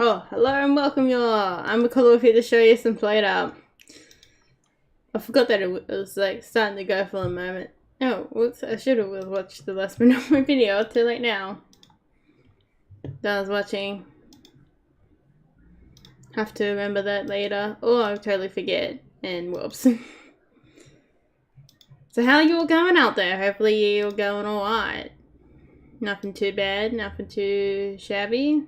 Oh, hello and welcome y'all. I'm Redcollarwolf here to show you some PlateUp. I forgot that it was like starting to go for a moment. Oh, whoops, I should have watched the last minute of my video. Too late now. That I was watching. Have to remember that later. Or I'll totally forget. And whoops. So how are you all going out there? Hopefully you're going alright. Nothing too bad, nothing too shabby.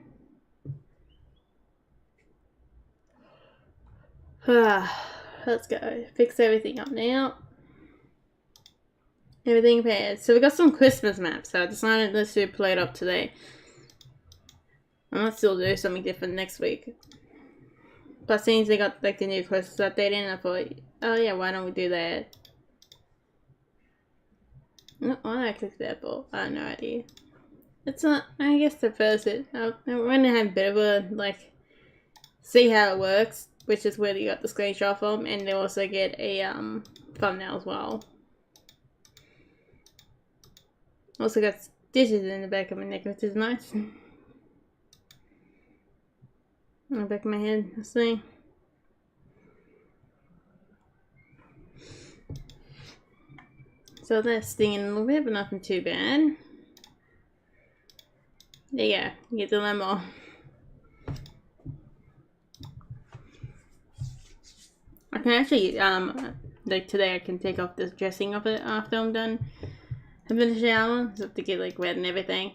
Let's go. Fix everything up now. Everything pairs. So we got some Christmas maps, so I decided let's do PlateUp today. I might still do something different next week. But since they got like the new Christmas update in, I thought, oh yeah, why don't we do that? No, why did I click that ball? I have no idea. It's not, I guess the first bit, I'm gonna have a bit of a, like, see how it works, which is where you got the screenshot from, and they also get a thumbnail as well. Also got stitches in the back of my neck, which is nice. On the back of my head, let's see. So that's stinging a little bit, but nothing too bad. There you go, you get the lemon. I can actually, like today I can take off this dressing of it after I'm done having a shower, so to get like wet and everything.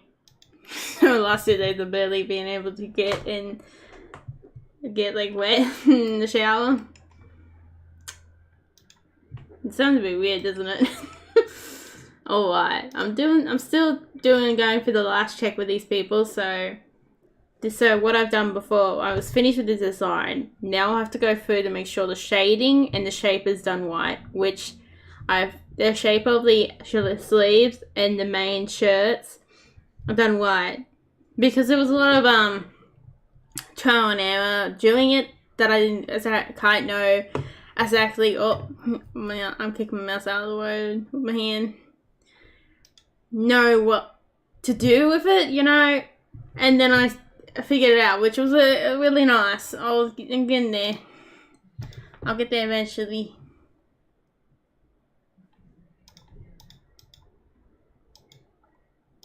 So the last 2 days I've barely been able to get like wet in the shower. It sounds a bit weird, doesn't it? Alright, I'm still going for the last check with these people, so what I've done before, I was finished with the design. Now I have to go through to make sure the shading and the shape is done white, which the shape of the sleeves and the main shirts are done white. Because there was a lot of trial and error doing it that I didn't quite know exactly. Oh, I'm kicking my mouse out of the way with my hand. Know what to do with it, you know? And then I figured it out, which was really nice. I'm getting there. I'll get there eventually.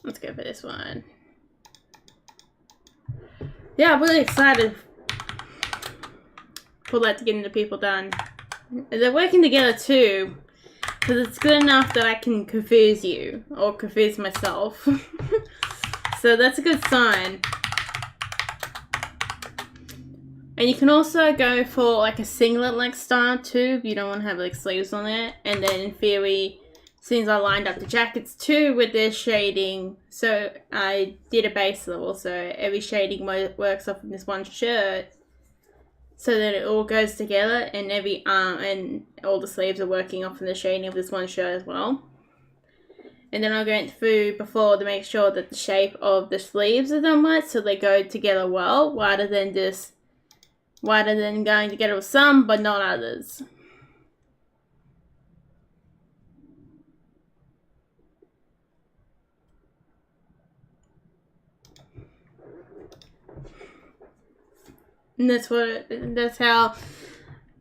Let's go for this one. Yeah, I'm really excited for that to get the people done. They're working together too, because it's good enough that I can confuse you, or confuse myself. So that's a good sign. And you can also go for like a singlet like style too, if you don't want to have like sleeves on it. And then in theory, since I lined up the jackets too with their shading, so I did a base level, so every shading works off of this one shirt, so that it all goes together, and every and all the sleeves are working off of the shading of this one shirt as well. And then I went through before to make sure that the shape of the sleeves are done right, so they go together well, rather than going together with some but not others. And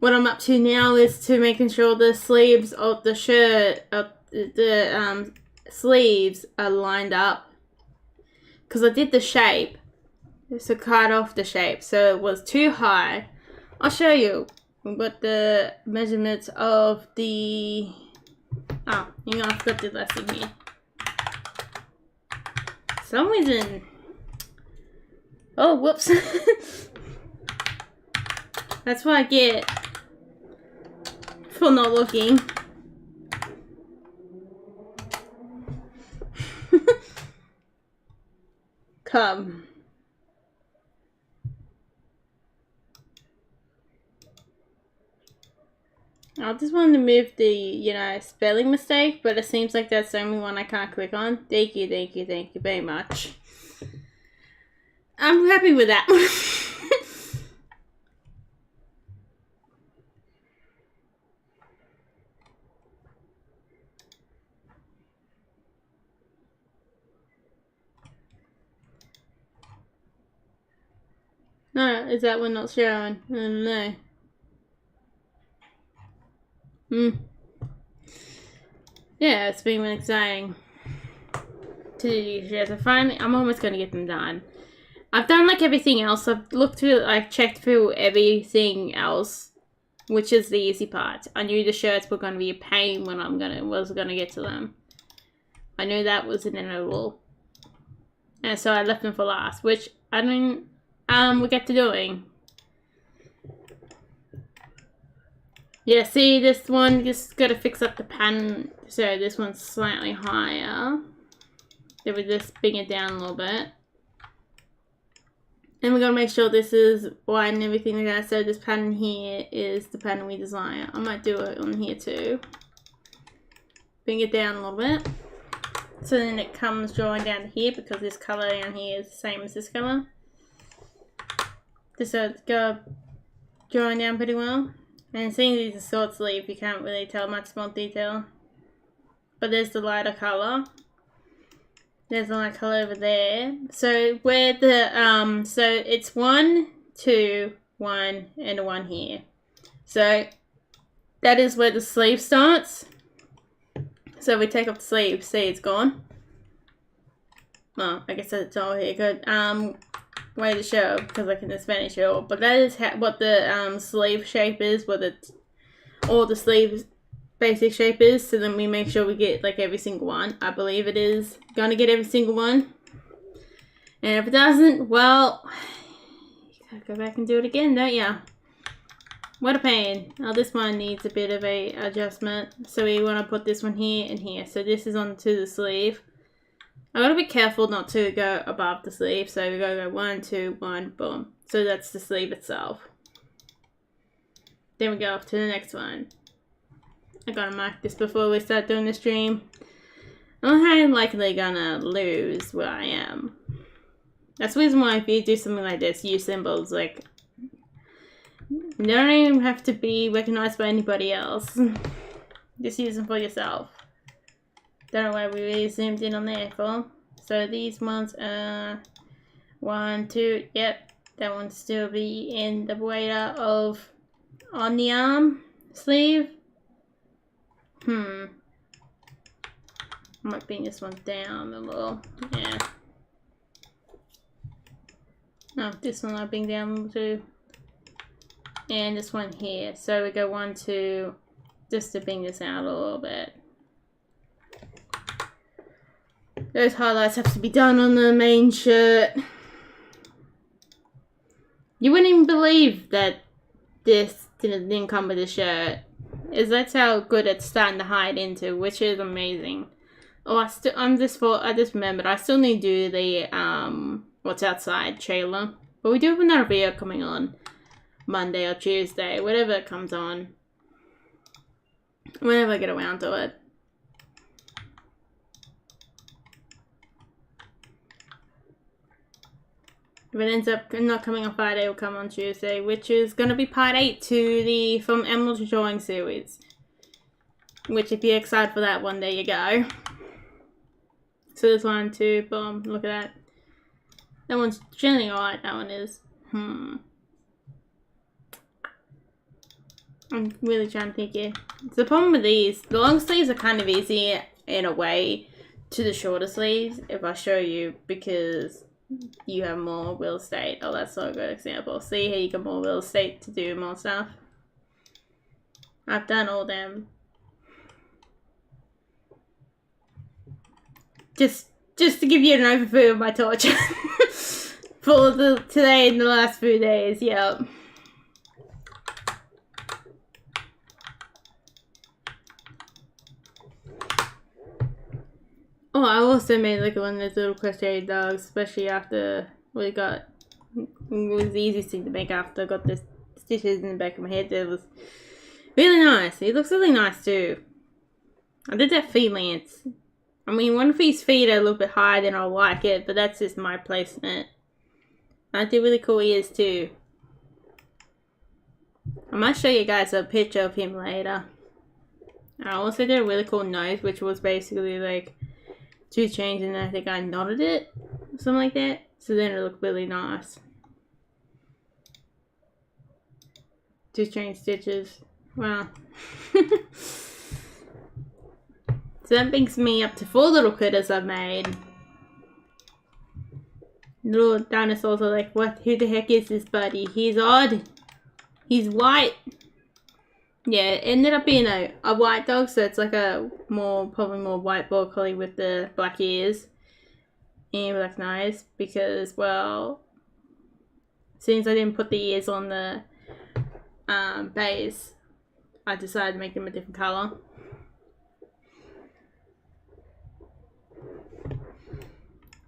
what I'm up to now is to making sure the sleeves of the shirt, sleeves are lined up. Because I did the shape, so cut off the shape, so it was too high. I'll show you what the measurements of the, hang on, I've got the lesson here. For some reason, oh, whoops. That's what I get for not looking. Come. I just wanted to move the, spelling mistake, but it seems like that's the only one I can't click on. Thank you very much. I'm happy with that. No, is that one not showing? I don't know. Yeah, it's been really exciting to do these shares. I'm almost gonna get them done. I've done like everything else. I've looked through, I've checked through everything else, which is the easy part. I knew the shirts were gonna be a pain when was gonna get to them. I knew that was inevitable, and so I left them for last, which I mean, we get to doing. Yeah, see, this one just gotta fix up the pattern, so this one's slightly higher. Then we just bring it down a little bit. And we're gonna make sure this is wide and everything like that, so this pattern here is the pattern we desire. I might do it on here too. Bring it down a little bit. So then it comes drawing down to here, because this colour down here is the same as this colour. Just so it's go drawing down pretty well. And seeing these are short sleeve, you can't really tell much more detail. But there's the lighter colour. There's a light colour over there. So where the so it's 1, 2, 1, and a 1 here. So that is where the sleeve starts. So we take off the sleeve, see it's gone. Well, I guess that's all here. Good. Way to show, because I can just finish it all. But that is what the sleeve shape is, what all the sleeves basic shape is. So then we make sure we get like every single one. I believe it is gonna get every single one. And if it doesn't, well, you gotta go back and do it again, don't ya? What a pain. Now this one needs a bit of a adjustment. So we want to put this one here and here. So this is onto the sleeve. I gotta be careful not to go above the sleeve. So we gotta go 1, 2, 1, boom. So that's the sleeve itself. Then we go off to the next one. I gotta mark this before we start doing the stream. I'm highly likely gonna lose where I am. That's the reason why if you do something like this, use symbols. Like, you don't even have to be recognized by anybody else. Just use them for yourself. Don't know why we really zoomed in on there for. So these ones are 1, 2, yep. That one still be in the waiter of on the arm sleeve. I might bring this one down a little. Yeah. No, this one I'll bring down a little too. And this one here. So we go 1, 2, just to bring this out a little bit. Those highlights have to be done on the main shirt. You wouldn't even believe that this didn't come with a shirt. That's how good it's starting to hide into, which is amazing. Oh, I just remembered, I still need to do the What's Outside trailer. But we do have another video coming on Monday or Tuesday, whatever it comes on. Whenever I get around to it. If it ends up not coming on Friday, it will come on Tuesday, which is going to be part 8 to the From Emerald to Drawing series. Which, if you're excited for that one, there you go. So there's 1, 2, boom, look at that. That one's generally alright, that one is. I'm really trying to think here. The problem with these, the long sleeves are kind of easy in a way to the shorter sleeves, if I show you, because you have more real estate. Oh, that's not a good example. See how you get more real estate to do more stuff. I've done all them. Just to give you an overview of my torture for today and the last few days. Yep. Oh, I also made like one of those little crocheted dogs, especially after we got. It was the easiest thing to make after I got the stitches in the back of my head. It was really nice. He looks really nice too. I did that freelance. I mean, one of these feet are a little bit higher than I like it, but that's just my placement. I did really cool ears too. I might show you guys a picture of him later. I also did a really cool nose, which was basically like 2 chains, and I think I knotted it, something like that. So then it looked really nice. 2 chain stitches. Wow. So that brings me up to 4 little critters I've made. Little dinosaurs are like, what? Who the heck is this buddy? He's odd. He's white. Yeah, it ended up being a white dog, so it's like a probably more white border collie with the black ears and black nose, because, well, since I didn't put the ears on the base, I decided to make them a different colour.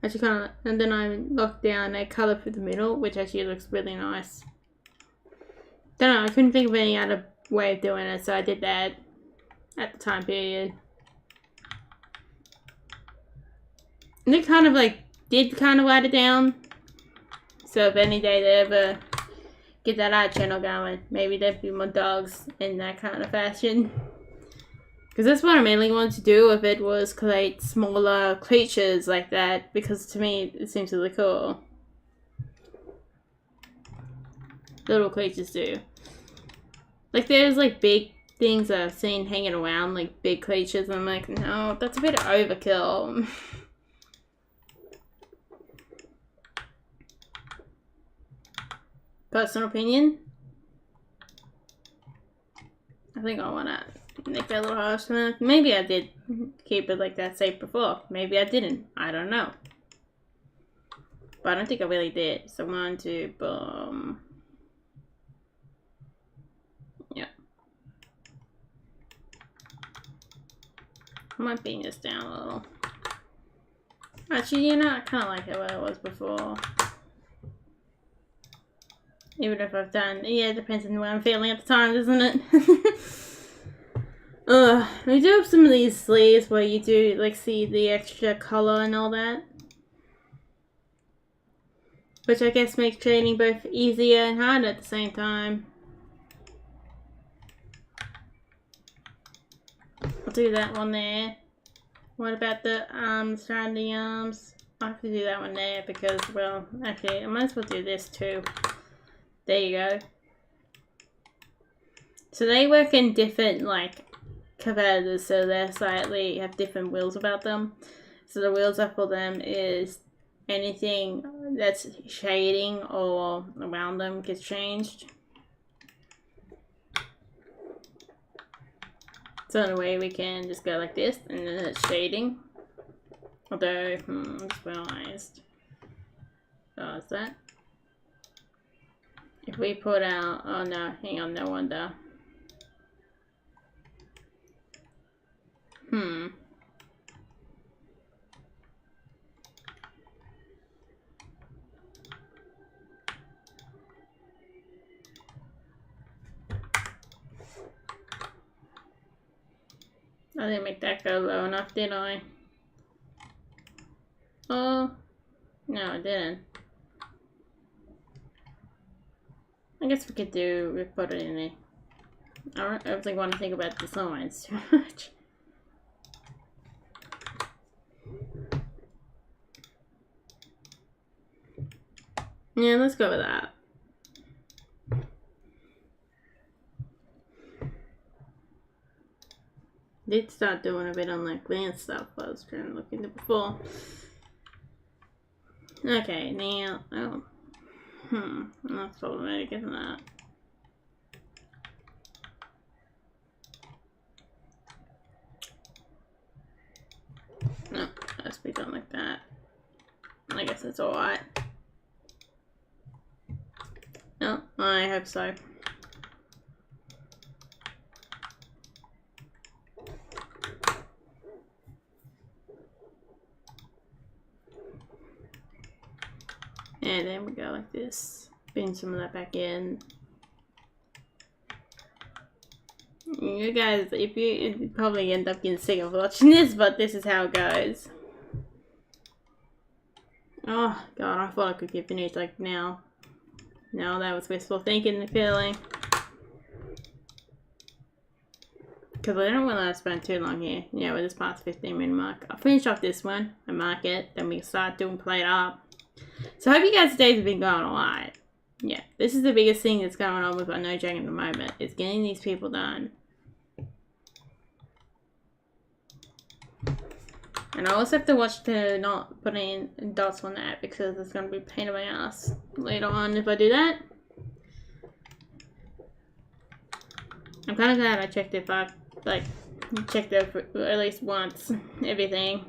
Actually kind of, and then I locked down a colour for the middle, which actually looks really nice. Don't know, I couldn't think of any other way of doing it, so I did that at the time period. And it kind of like did kind of write it down, so if any day they ever get that art channel going, maybe there'd be more dogs in that kind of fashion, because that's what I mainly wanted to do if it was create smaller creatures like that, because to me it seems really cool. Little creatures do. Like, there's like big things that I've seen hanging around, like big creatures, and I'm like, no, that's a bit overkill. Personal opinion, I think I want to make that a little harsh. Maybe I did keep it like that safe before. Maybe I didn't. I don't know. But I don't think I really did. So 1, 2, boom. Yep. I might bring this down a little. Actually, you know, I kind of like it where it was before. Even if I've done, yeah, it depends on what I'm feeling at the time, doesn't it? We do have some of these sleeves where you do, like, see the extra color and all that. Which I guess makes trading both easier and harder at the same time. I'll do that one there. What about the arms, around the arms? I have to do that one there because, well, actually, I might as well do this too. There you go. So they work in different, like, competitors, so they slightly have different wheels about them. So the wheels up for them is anything that's shading or around them gets changed. So in a way we can just go like this, and then it's shading. Although, I just realized. Oh, is that? If we put out, oh no, hang on, no wonder. I didn't make that go low enough, did I? Oh, no, I didn't. I guess we put it in there. I don't really want to think about the designs too much. Yeah, let's go with that. Did start doing a bit on that glance stuff I was trying to look into before. Okay, now, that's problematic, isn't that? No, it has to be done like that. I guess it's alright. No, I hope so. And then we go like this. Bring some of that back in. You guys, you probably end up getting sick of watching this, but this is how it goes. Oh god, I thought I could get finished like now. No, that was wistful thinking and feeling. Because I don't want to spend too long here. Yeah, we're just past 15-minute mark. I'll finish off this one and mark it. Then we can start doing PlateUp. So I hope you guys' days have been going alright. Yeah, this is the biggest thing that's going on with my No Jang at the moment, is getting these people done. And I also have to watch to not put in dots on that, because it's going to be a pain in my ass later on if I do that. I'm kind of glad I checked it back, like, checked it for at least once, everything.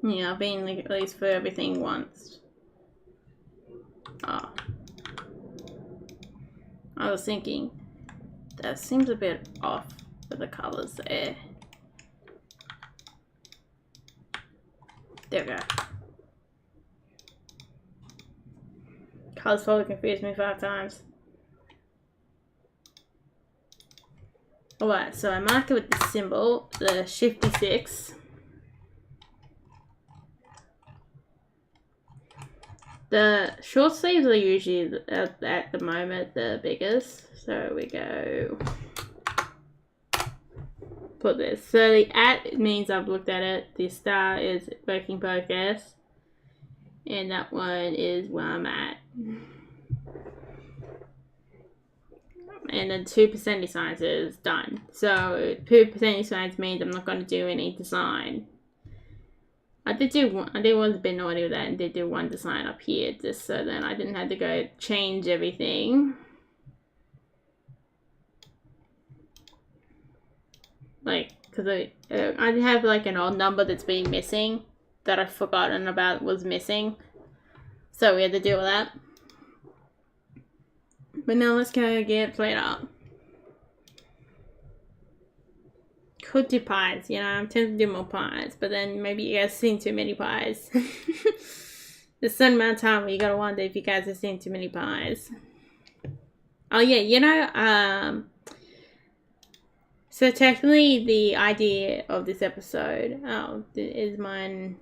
Yeah, I've been like, at least for everything once. Oh. I was thinking, that seems a bit off with the colours there. There we go. Colours probably confused me 5 times. Alright, so I mark it with the symbol, the Shifty 6. The short sleeves are usually, at the moment, the biggest. So we go... put this. So the at means I've looked at it. The star is working progress. And that one is where I'm at. And then 2 percentage signs is done. So 2 percentage signs means I'm not going to do any design. I did was a bit naughty with that and did do one design up here just so then I didn't have to go change everything. Like, because I have like an odd number that's been missing that I've forgotten about was missing. So we had to deal with that. But now let's go get PlateUp. Could do pies, you know, I'm tempted to do more pies, but then maybe you guys have seen too many pies. There's a certain amount of time where you gotta wonder if you guys have seen too many pies. Oh yeah, you know, so technically the idea of this episode, is mine.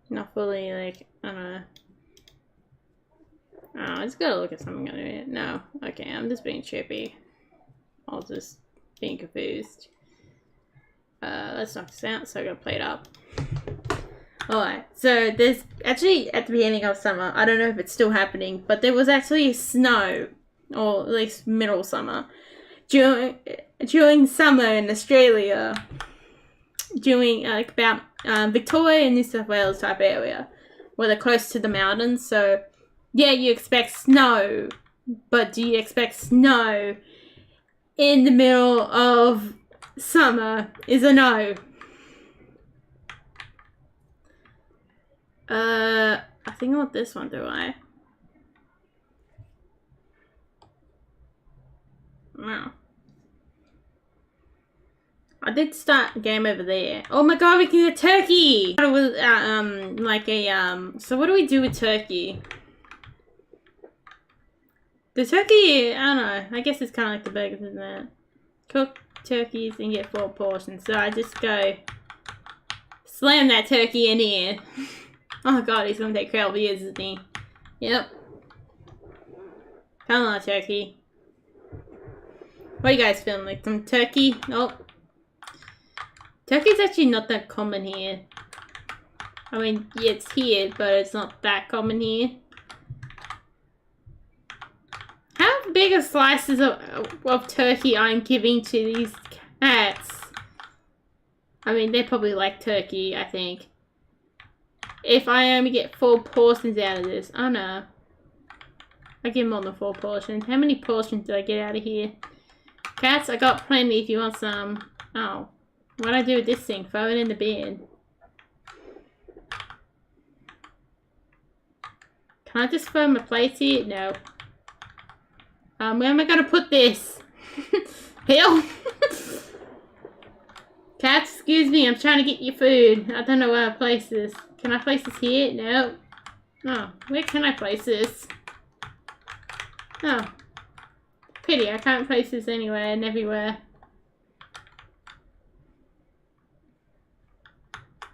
Not fully, like, I don't know. Oh, I just gotta look at something on it. No, okay, I'm just being chippy. I was just being confused. Let's knock this out, so I gotta PlateUp. Alright, so there's actually at the beginning of summer, I don't know if it's still happening, but there was actually snow, or at least middle summer, during summer in Australia, during like about Victoria and New South Wales type area, where they're close to the mountains. So yeah, you expect snow, but do you expect snow in the middle of summer is a no. I think I want this one, do I? No. I did start a game over there. Oh my god, we can get turkey! It was, like a, so what do we do with turkey? The turkey, I don't know, I guess it's kind of like the burgers, isn't it? Cook turkeys and get 4 portions. So I just go slam that turkey in here. Oh god, he's gonna take 12 years, isn't he? Yep. Come on, turkey. What are you guys feeling? Like some turkey? Oh. Turkey's actually not that common here. I mean, yeah, it's here, but it's not that common here. How big are slices of turkey I'm giving to these cats? I mean, they probably like turkey, I think. If I only get 4 portions out of this, oh no. I give more than 4 portions. How many portions did I get out of here? Cats, I got plenty if you want some. Oh. What do I do with this thing? Throw it in the bin. Can I just throw my plates here? No. Where am I gonna put this? Hill? Cats, excuse me, I'm trying to get your food. I don't know where I place this. Can I place this here? No. Oh, where can I place this? Oh. Pity, I can't place this anywhere and everywhere.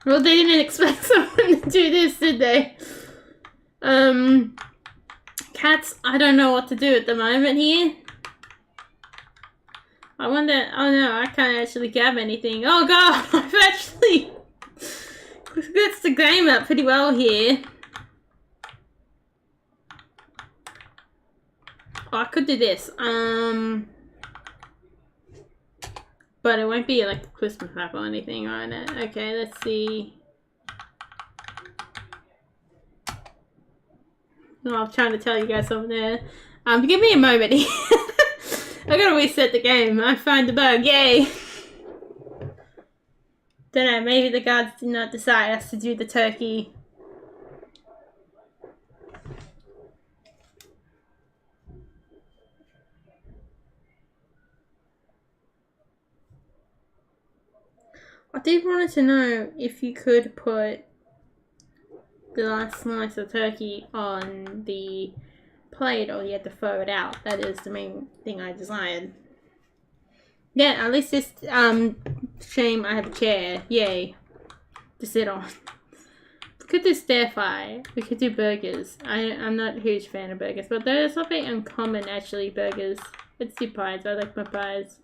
Well, they didn't expect someone to do this, did they? Cats, I don't know what to do at the moment here. I wonder, oh no, I can't actually grab anything. Oh god, I've actually that's the game up pretty well here. Oh, I could do this. But it won't be like a Christmas map or anything, right? Okay, let's see. Oh, I'm trying to tell you guys something there. Give me a moment. I gotta reset the game. I find the bug. Yay! Don't know. Maybe the guards did not decide us to do the turkey. I did want to know if you could put the last slice of turkey on the plate or you had to throw it out. That is the main thing I desired. Yeah, at least this shame I have a chair. Yay. To sit on. We could do stir fry. We could do burgers. I'm not a huge fan of burgers, but there's something uncommon actually, burgers. Let's do pies. I like my pies.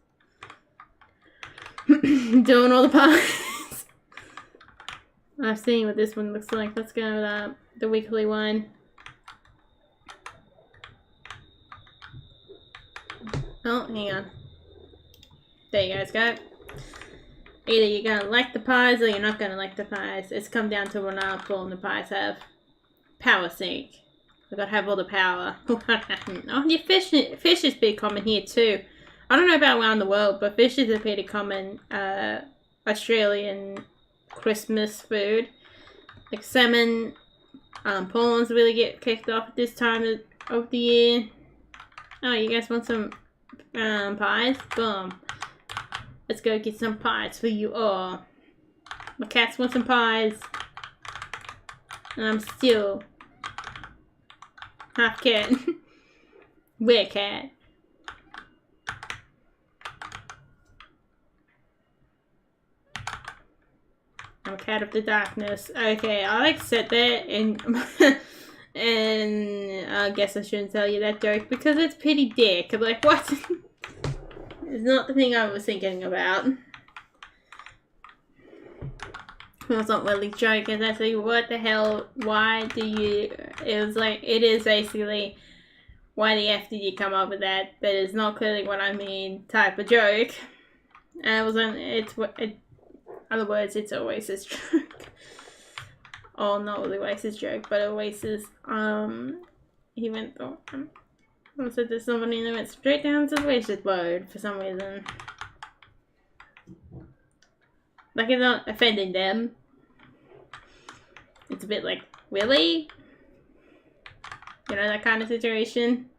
Doing all the pies. I've seen what this one looks like. Let's go with that. The weekly one. Oh, hang on. There you guys go. Either you're gonna like the pies or you're not gonna like the pies. It's come down to what apple and the pies have. Power sink. We've got to have all the power. Oh, yeah, fish is pretty common here too. I don't know about around the world, but fish is a pretty common Australian Christmas food. Like salmon, prawns really get kicked off at this time of the year. Oh, you guys want some pies? Boom. Let's go get some pies for you all. My cats want some pies. And I'm still half cat. We're cat. I'm a cat of the darkness. Okay, I like to sit there and and I guess I shouldn't tell you that joke because it's pretty dick. I'm like, what? It's not the thing I was thinking about. Well, it's not really a joke. It's actually, what the hell? Why do you? It was like, it is basically, why the F did you come up with that? That is not clearly what I mean type of joke. And it wasn't. In other words, it's always his joke. Oh, not really always his joke, but always his. He went. I said there's somebody that went straight down to the wasted road for some reason. Like, it's not offending them. It's a bit like, really? You know, that kind of situation.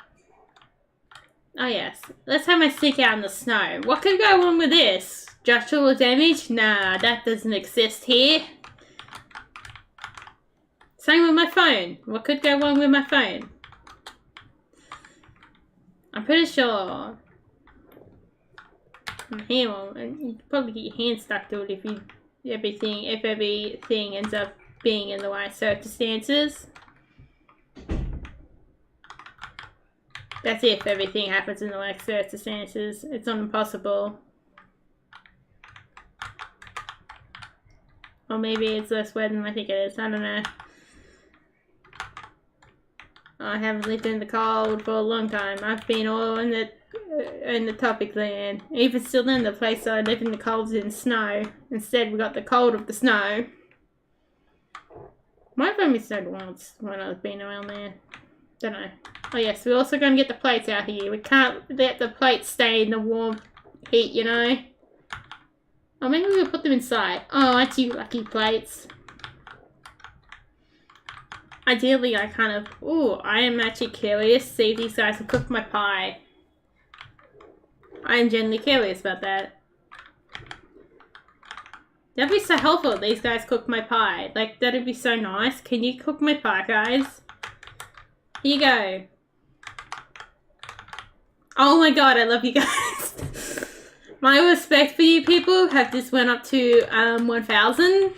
Oh yes, let's have my stick out in the snow. What could go wrong with this? Structural damage? Nah, that doesn't exist here. Same with my phone. What could go wrong with my phone? I'm pretty sure. You could probably get your hand stuck to it if everything ends up being in the right circumstances. That's if everything happens in the right circumstances. It's not impossible. Or maybe it's less wet than I think it is. I don't know. I haven't lived in the cold for a long time. I've been all in the tropic land. Even still in the place I live in the cold is in snow. Instead we got the cold of the snow. Might have only snowed once when I've been around there. Don't know. Oh yes, we're also going to get the plates out here. We can't let the plates stay in the warm heat, you know. Oh, maybe we'll put them inside. Oh, aren't you lucky plates? Ideally, I kind of... Ooh, I am actually curious to see if these guys will cook my pie. I am genuinely curious about that. That'd be so helpful if these guys cook my pie. Like, that'd be so nice. Can you cook my pie, guys? Here you go. Oh my god, I love you guys. My respect for you people have just went up to 1,000.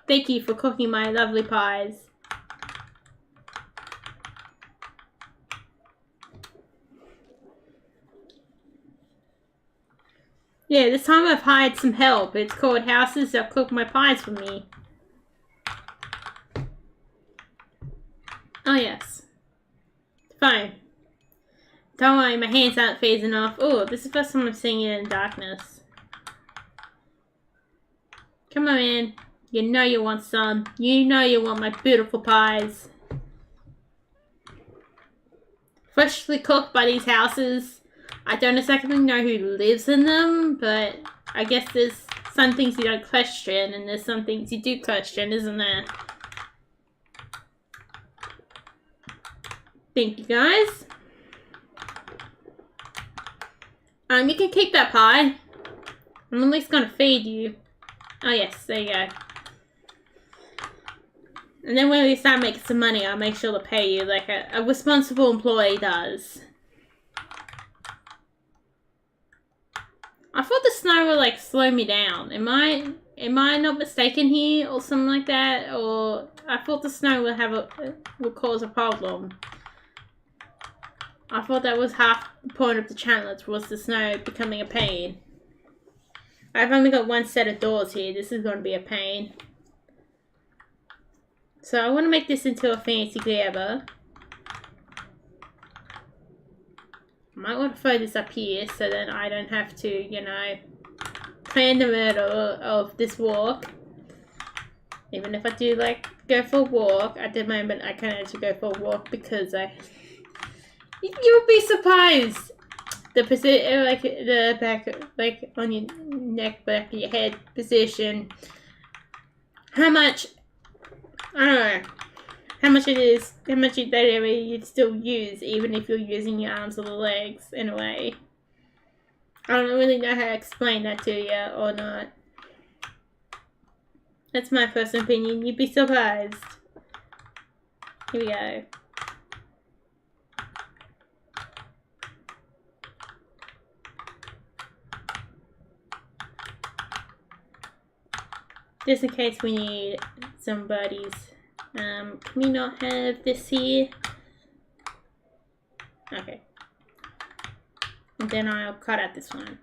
Thank you for cooking my lovely pies. Yeah, this time I've hired some help. It's called Houses That Cook My Pies for me. Oh, yes. Fine. Don't worry, my hands aren't phasing off. Oh, this is the first time I'm seeing it in darkness. Come on, man. You know you want some. You know you want my beautiful pies. Freshly cooked by these houses. I don't exactly know who lives in them, but I guess there's some things you don't question, and there's some things you do question, isn't there? Thank you, guys. You can keep that pie. I'm at least gonna feed you. Oh yes, there you go. And then when we start making some money, I'll make sure to pay you like a responsible employee does. I thought the snow would like slow me down. Am I not mistaken here or something like that? Or I thought the snow would cause a problem. I thought that was half the point of the challenge, was the snow becoming a pain. I've only got one set of doors here. This is going to be a pain. So I want to make this into a fancy grabber. I might want to throw this up here so that I don't have to, you know, plan the murder of this walk. Even if I do, like, go for a walk, at the moment I can't actually go for a walk because you'll be surprised! The position, like, the back, like, on your neck, back of your head position. How much, I don't know, how much it is, how much that area you'd still use, even if you're using your arms or the legs, in a way. I don't really know how to explain that to you, or not. That's my personal opinion, you'd be surprised. Here we go. Just in case we need somebody's. Can we not have this here? Okay. And then I'll cut out this one.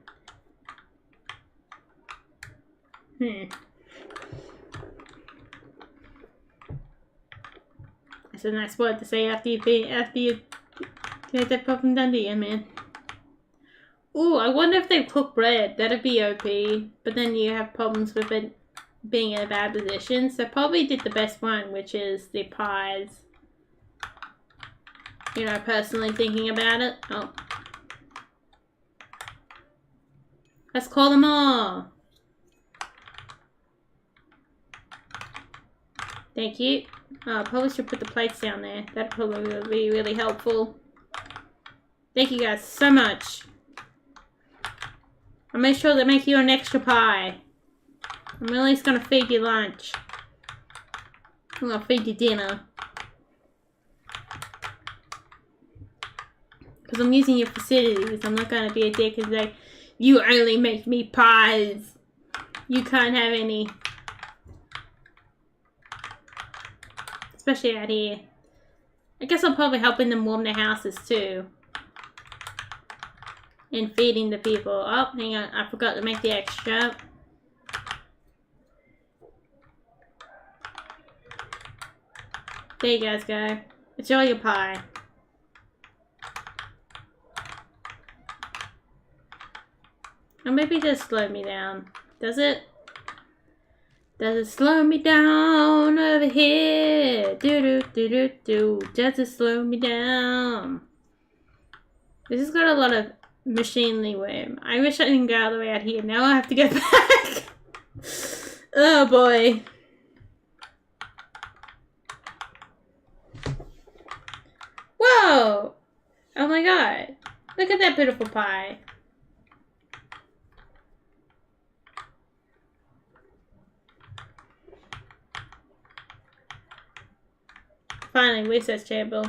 That's a nice word to say after you get that problem done to you, man. Ooh, I wonder if they cook bread. That'd be OP. But then you have problems with it being in a bad position. So probably did the best one, which is the pies. You know, personally thinking about it. Oh. Let's call them all. Thank you. Oh, I probably should put the plates down there. That probably will be really helpful. Thank you guys so much. I'll make sure to make you an extra pie. I'm at least gonna feed you lunch. I'm gonna feed you dinner. Because I'm using your facilities. I'm not gonna be a dick and say, you only make me pies. You can't have any. Especially out here. I guess I'm probably helping them warm their houses too. And feeding the people. Oh, hang on. I forgot to make the extra. There you guys go. Enjoy your pie. Or maybe it does slow me down. Does it? Does it slow me down over here? Do. Does it slow me down? This has got a lot of machinery room. I wish I didn't go all the way out here. Now I have to go back. Oh boy. Whoa! Oh my god. Look at that beautiful pie. Finally, research table.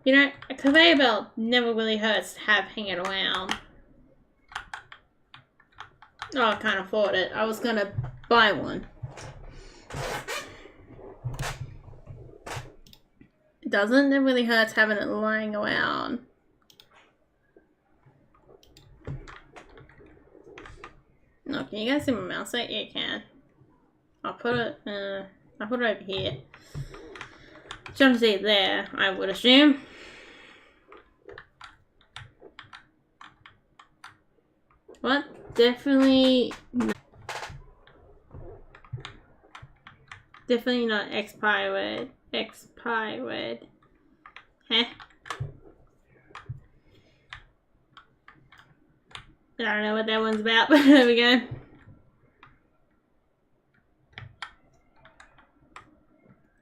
You know, a conveyor belt never really hurts to have hanging around. Oh, I can't afford it. I was gonna buy one. It doesn't. It really hurts having it lying around. No, can you guys see my mouse? Yeah, you can. I'll put it over here. Trying to see it there, I would assume. What? Definitely not X-Pi word. X-Pi word. Heh. I don't know what that one's about, but there we go.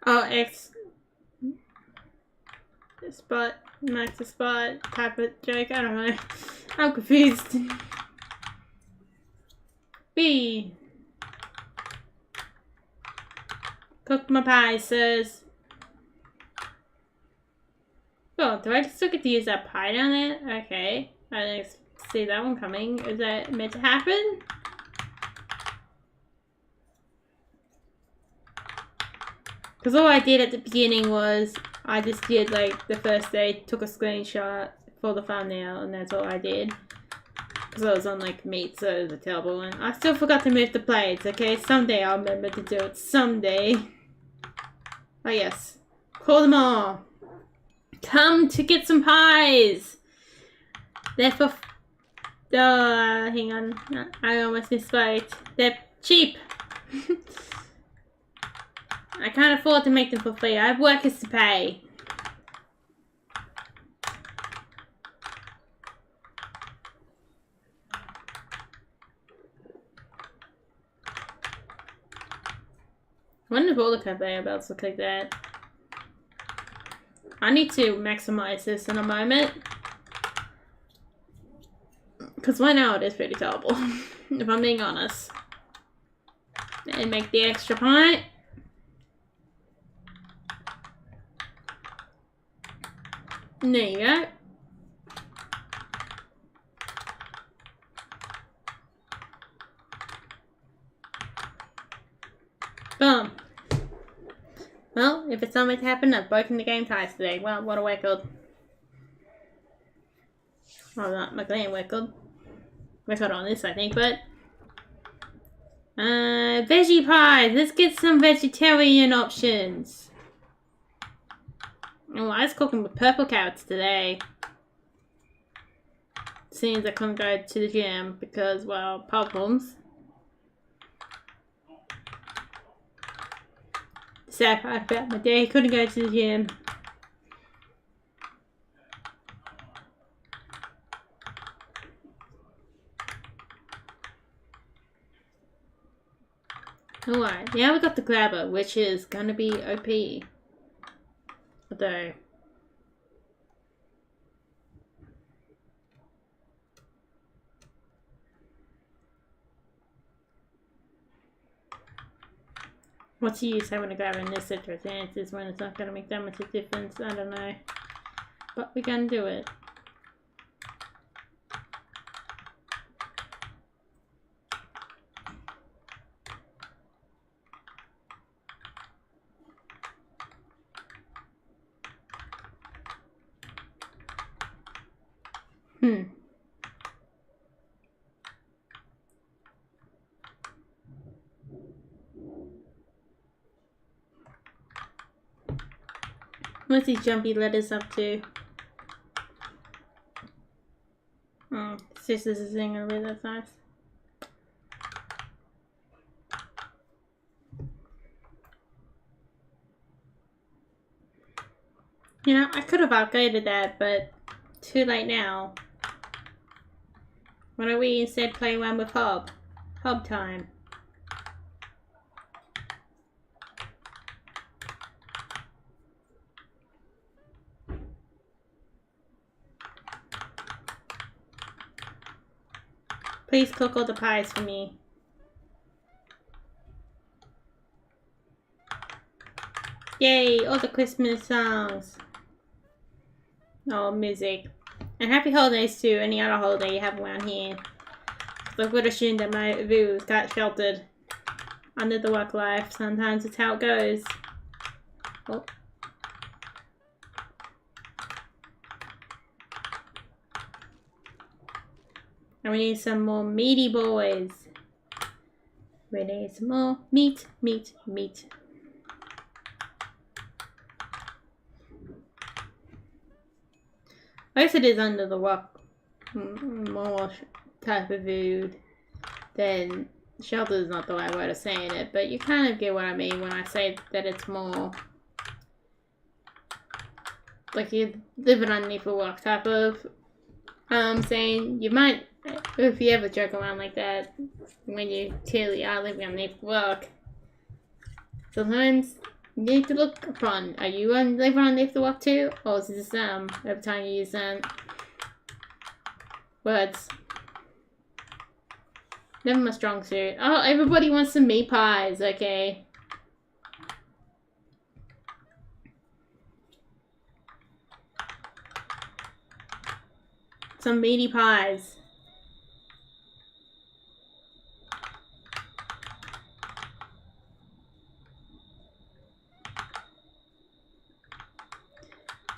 Oh, X. Spot. Max a spot. Type of joke. I don't know. I'm confused. B. Cook my pie, sirs. Oh, do I still get to use that pie down there? Okay. I didn't see that one coming. Is that meant to happen? Because all I did at the beginning was I just did like the first day, took a screenshot for the thumbnail, and that's all I did. Because I was on like meat, so it was a terrible one. I still forgot to move the plates, okay? Someday I'll remember to do it. Someday. Oh yes. Call them all. Come to get some pies! They're for... hang on. I almost misspoke. They're cheap. I can't afford to make them for free. I have workers to pay. I wonder if all the conveyor belts look like that. I need to maximize this in a moment. Because right now it is pretty terrible. If I'm being honest. And make the extra pie. There you go. Boom. Well, if it's not meant to happen, I've broken the game ties today. Well, what a record. Well, not my game record. Record on this, I think, but... veggie pies! Let's get some vegetarian options. Oh, I was cooking with purple carrots today. Seems I couldn't go to the gym because, well, problems. Sad part about my day, couldn't go to the gym. Alright, now we got the grabber, which is gonna be OP. Although... what's the use having a grabber in this circumstances when it's not gonna make that much of a difference? I don't know. But we're gonna do it. What's these jumpy letters up to? Oh, scissors is in gonna be that nice. You know, I could have upgraded that, but too late now. Why don't we instead play around with Hob? Hob time. Please cook all the pies for me. Yay, all the Christmas songs. Oh, music. And happy holidays to any other holiday you have around here. I would assume that my viewers got sheltered under the work life. Sometimes it's how it goes. Oh. And we need some more meaty boys. We need some more meat, meat, meat. I guess it is under the rock more type of food than shelter is not the right way of saying it, but you kind of get what I mean when I say that it's more like you're living underneath a rock type of saying. You might, if you ever joke around like that when you clearly are living underneath a rock, sometimes you need to look upon, are you living underneath the rock too? Or is this every time you use words? Never my strong suit. Oh, everybody wants some meat pies, okay. Some meaty pies.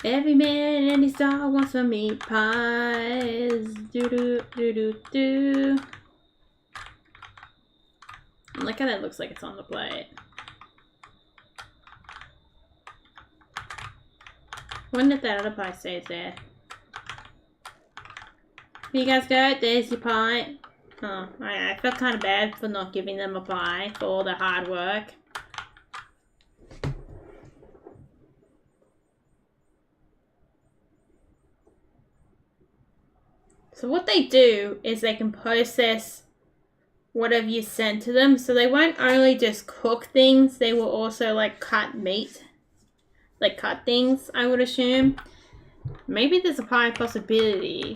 Every man and his dog wants some meat pies. Do do do do do. Look how that looks like it's on the plate. Wonder if that other pie stays there. Here you guys go, there's your pie. Oh, I felt kind of bad for not giving them a pie for all the hard work. So what they do is they can process whatever you send to them. So they won't only just cook things, they will also like cut meat. Like cut things, I would assume. Maybe there's a pie possibility.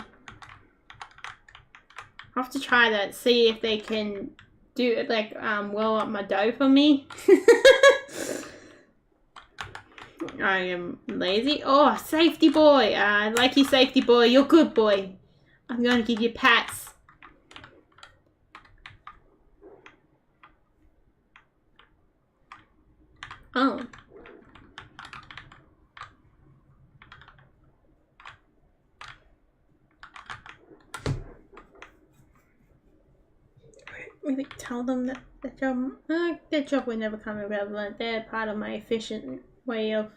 I'll have to try that, see if they can do it like well up my dough for me. I am lazy. Oh, safety boy. I like you, safety boy. You're good boy. I'm going to give you pats. Oh. Really tell them that their job will never come irrelevant. They're part of my efficient way of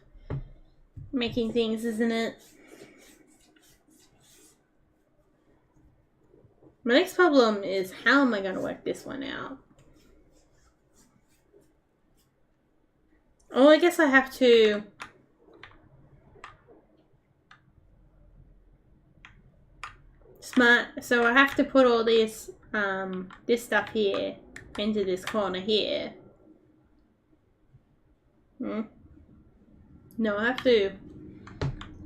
making things, isn't it? My next problem is how am I going to work this one out? Oh, I guess I have to so I have to put all this this stuff here into this corner here. No, I have to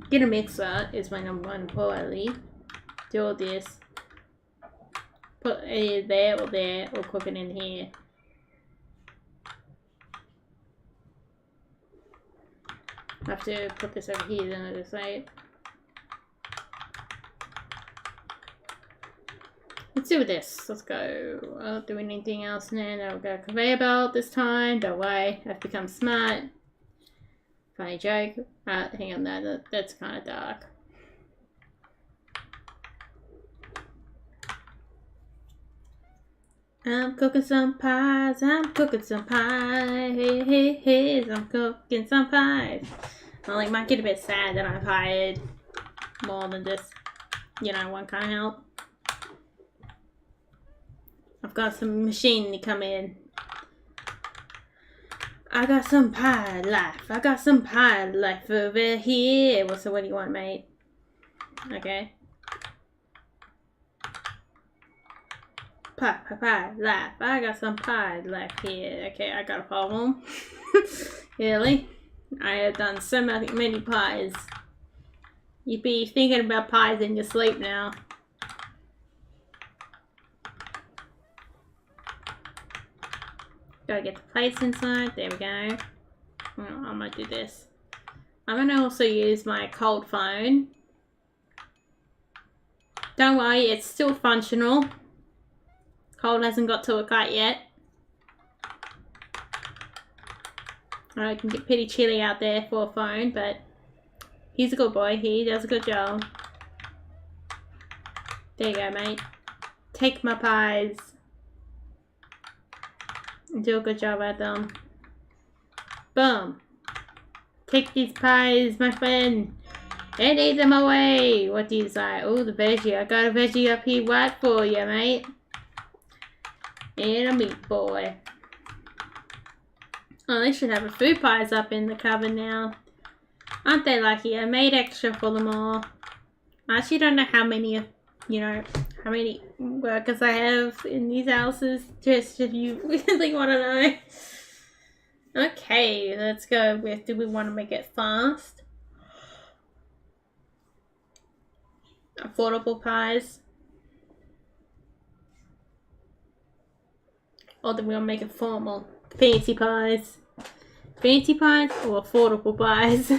get a mixer is my number one priority. Do all this. Put it there or cook it in here. I have to put this over here then I just say. Let's do this. Let's go. I'll do anything else now. I'll go conveyor belt this time. Don't worry. I've become smart. Funny joke. Hang on, that's kind of dark. I'm cooking some pies. I'm cooking some pies. I'm cooking some pies. I might get a bit sad that I've hired more than just, one kind of help. I've got some machine to come in. I got some pie life. I got some pie life over here. Well, so what do you want, mate? Okay. Pie life. I got some pie life here. Okay, I got a problem. Really? I have done so many pies. You'd be thinking about pies in your sleep now. Gotta get the plates inside. There we go. Well, I might do this. I'm gonna also use my cold phone. Don't worry, it's still functional. Cold hasn't got to a cut yet. I can get pretty chilly out there for a phone, but he's a good boy. He does a good job. There you go, mate. Take my pies. Do a good job at them. Boom. Take these pies, my friend, and eat them away. What do you say? Oh, the veggie. I got a veggie up here right for you, mate. And a meat boy. Oh, they should have a food pies up in the cupboard now. Aren't they lucky? I made extra for them all. I actually don't know how many, how many workers I have in these houses. Just if you really want to know. Okay, let's go with, do we want to make it fast? Affordable pies. Or do we want to make it formal? Fancy pies. Fancy pies or affordable pies?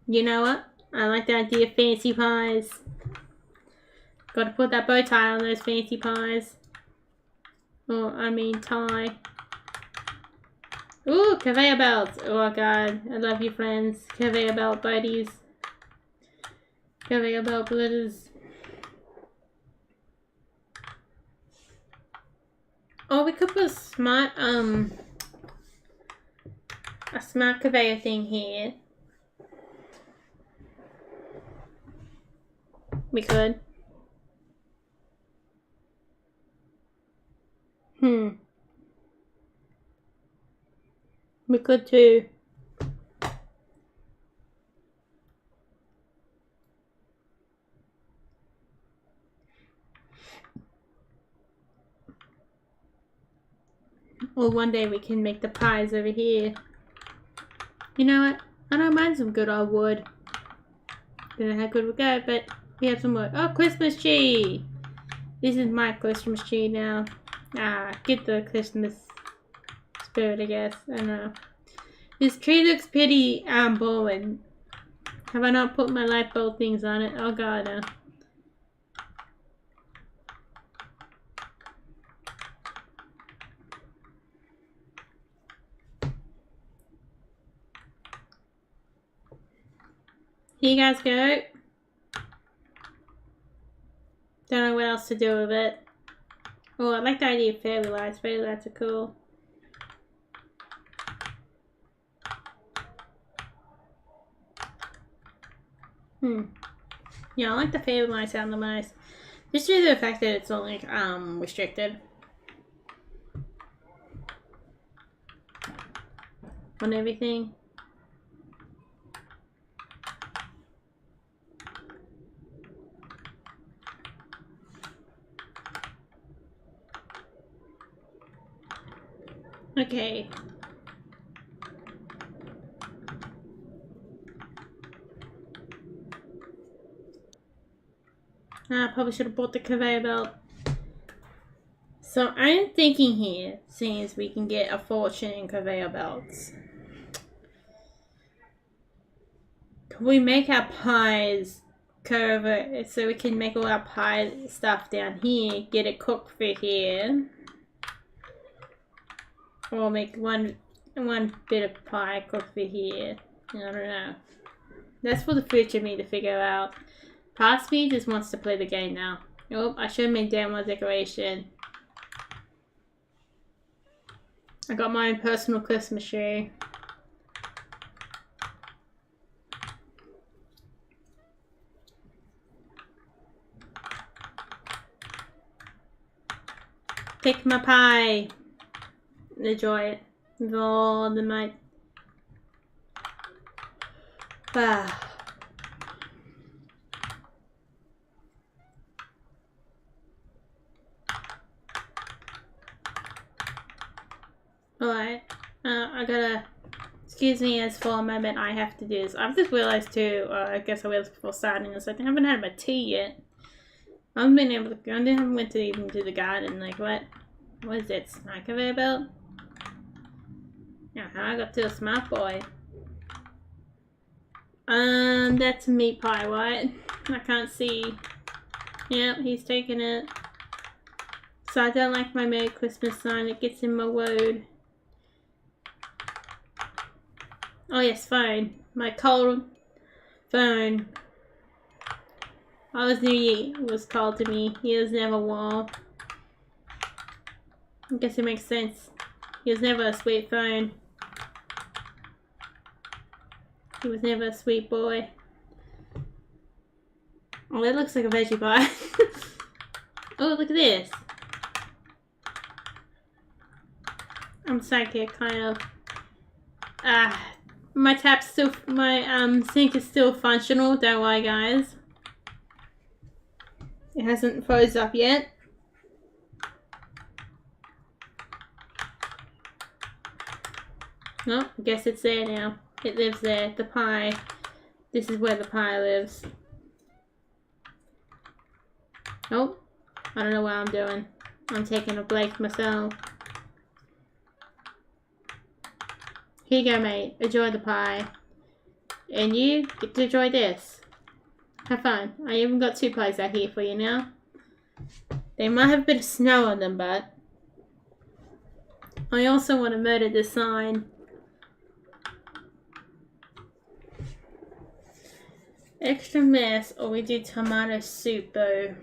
You know what? I like the idea of fancy pies. Gotta put that bow tie on those fancy pies. Oh, I mean tie. Ooh, conveyor belts. Oh god, I love you friends. Conveyor belt buddies. Conveyor belt blitters. Oh, we could put a smart conveyor thing here. We could. We could too. Or one day we can make the pies over here. You know what? I don't mind some good old wood. Don't know how good we go, but we have some wood. Oh, Christmas tree! This is my Christmas tree now. Get the Christmas spirit, I guess. I don't know. This tree looks pretty boring. Have I not put my light bulb things on it? Oh god, no. Here you guys go. Don't know what else to do with it. Oh, I like the idea of fairy lights. Fairy lights are cool. Yeah, I like the fairy lights sound the most. Just due to the fact that it's only restricted on everything. Okay. I probably should have bought the conveyor belt. So I'm thinking here, seeing as we can get a fortune in conveyor belts. Can we make our pies curve so we can make all our pie stuff down here, get it cooked for here? Or make one bit of pie cooked for here. I don't know. That's for the future me to figure out. Past me just wants to play the game now. Oh, I should have made down my decoration. I got my own personal Christmas tree. Take my pie. Enjoy it with all the might. Alright, I gotta, excuse me as for a moment, I have to do this. I've just realized too, I guess I realized before starting this, I haven't had my tea yet. I haven't been able to, I haven't went to even to the garden, like what is it, snack conveyor belt? Yeah, I got to a smart boy. That's a meat pie, right? I can't see. Yep, he's taking it. So I don't like my Merry Christmas sign, it gets in my road. Oh yes, phone. My cold phone. I always knew he was cold to me. He was never warm. I guess it makes sense. He was never a sweet phone. He was never a sweet boy. Oh, that looks like a veggie pie. Oh, look at this. I'm psychic, kind of. My sink is still functional. Don't worry, guys. It hasn't froze up yet. No, I guess it's there now. It lives there. The pie. This is where the pie lives. Oh, I don't know what I'm doing. I'm taking a break myself. Here you go, mate. Enjoy the pie. And you get to enjoy this. Have fun. I even got 2 pies out here for you now. They might have a bit of snow on them, but I also want to murder this sign. Extra mess, or we do tomato soup though.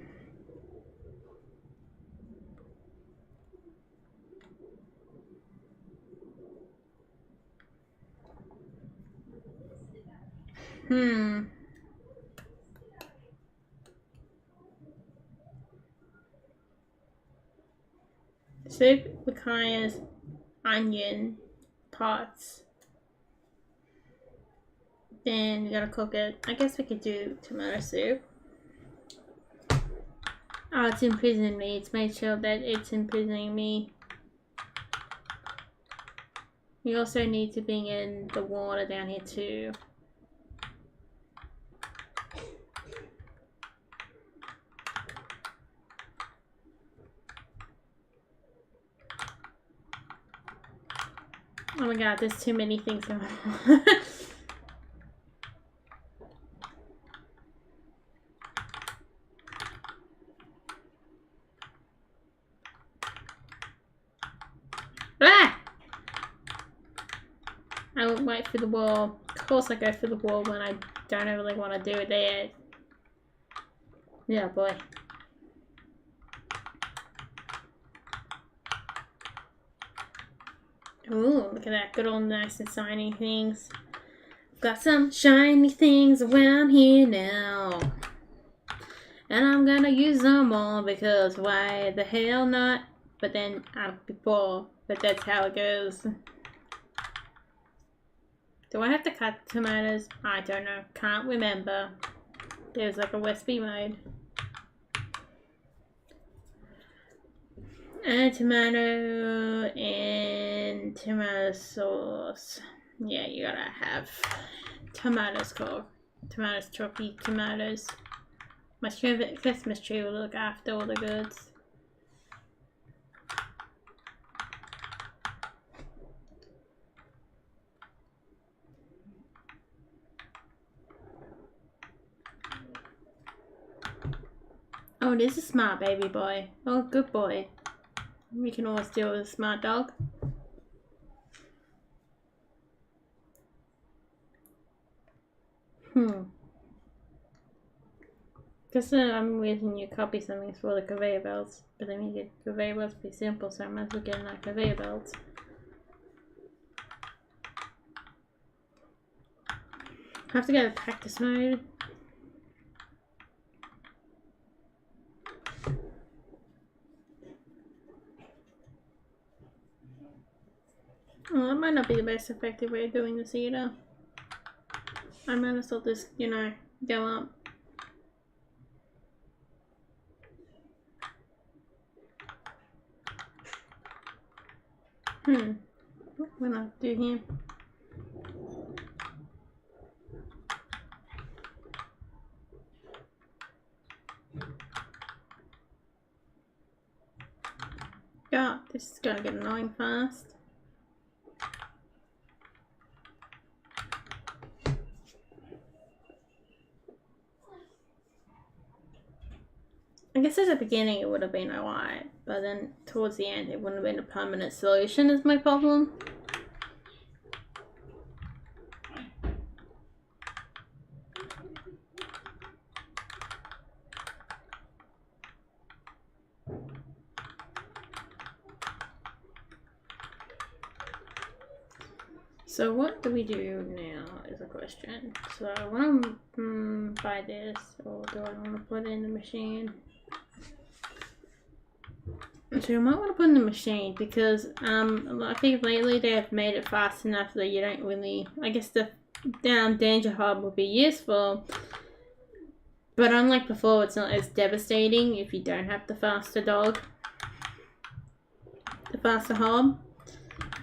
Soup requires onion pots. Then you gotta cook it. I guess we could do tomato soup. Oh, it's imprisoning me. It's made sure that it's imprisoning me. We also need to bring in the water down here too. Oh my god, there's too many things going on. Ah! I went right through the wall. Of course I go through the wall when I don't really want to do it there. Yeah, boy. Ooh, look at that. Good old nice and shiny things. Got some shiny things around here now. And I'm gonna use them all because why the hell not? But then I'll be poor. But that's how it goes. Do I have to cut tomatoes? I don't know. Can't remember. There's like a recipe mode. And tomato and tomato sauce. Yeah, you gotta have tomatoes cooked. Tomatoes, choppy tomatoes. My Christmas tree will look after all the goods. Oh, this is a smart baby boy. Oh, good boy. We can always deal with a smart dog. Guess I'm waiting you copy something for the conveyor belts, but then you get conveyor belts pretty simple, so I might as well get that conveyor belts. I have to go to practice mode. Well, that might not be the most effective way of doing this either. I might as well just, you know, go up. What will I do here? God, this is gonna get annoying fast. I guess at the beginning it would have been alright, but then towards the end it wouldn't have been a permanent solution is my problem. So what do we do now is a question. So I want to buy this, or do I want to put it in the machine? So you might want to put in the machine because I think lately they have made it fast enough that you don't really. I guess the danger hub would be useful, but unlike before, it's not as devastating if you don't have the faster dog, the faster hob.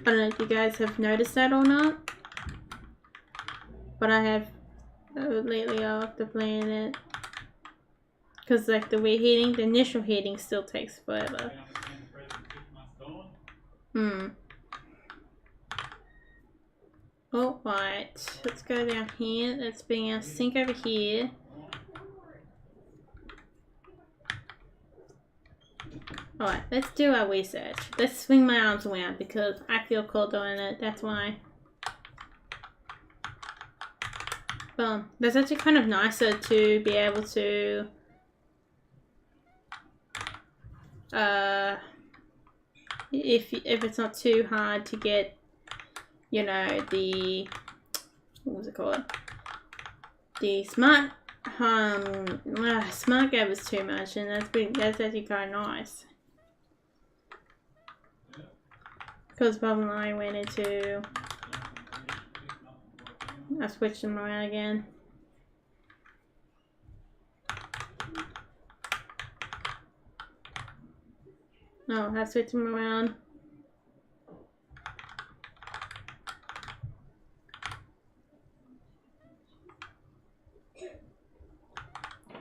I don't know if you guys have noticed that or not, but I have lately after playing it, because like the reheating, the initial heating still takes forever. Oh, right. Let's go down here. Let's bring our sink over here. Alright, let's do our research. Let's swing my arms around because I feel cool doing it. That's why. Well, that's actually kind of nicer to be able to if it's not too hard to get, you know, the, what was it called? The smart gab is too much, and that's actually kind of nice. Because Bob and I went into, I switched them around again. Oh, I switched them around.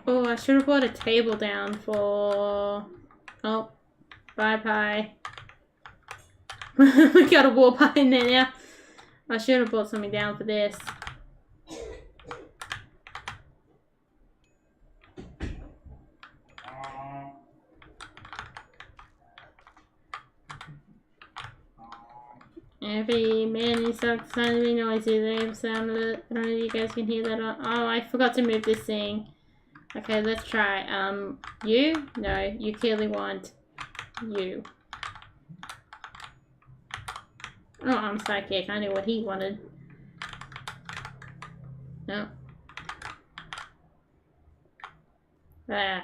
Oh, I should have brought a table down for... Oh, bye pie. We got a war pie in there now. I should have brought something down for this. Every man is so suddenly noisy. They have sounded. I don't know if you guys can hear that. Oh, I forgot to move this thing. Okay, let's try. You? No, you clearly want you. Oh, I'm psychic. I knew what he wanted. No. Ah.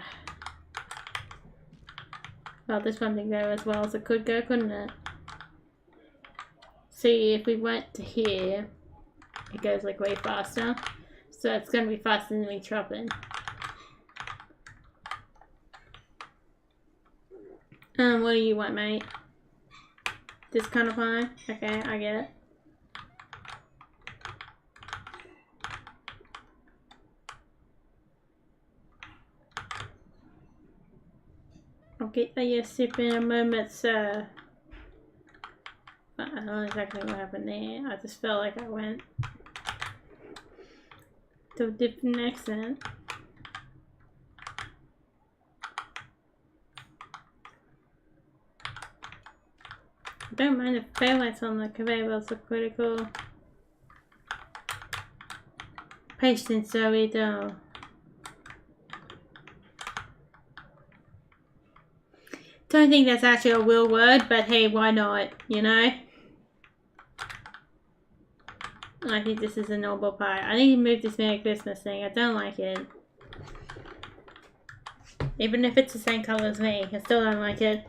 Well, this one didn't go as well as it could go, couldn't it? See, if we went to here, it goes like way faster. So it's going to be faster than me chopping. What do you want, mate? This kind of pie? Okay, I get it. I'll get your sip in a moment, sir. I don't know exactly what happened there. I just felt like I went to a different accent. I don't mind if fairlights on the conveyor belts are critical. Patience, so we don't. Don't think that's actually a real word, but hey, why not, you know? I think this is a normal pie. I need to move this Merry Christmas thing. I don't like it. Even if it's the same color as me, I still don't like it.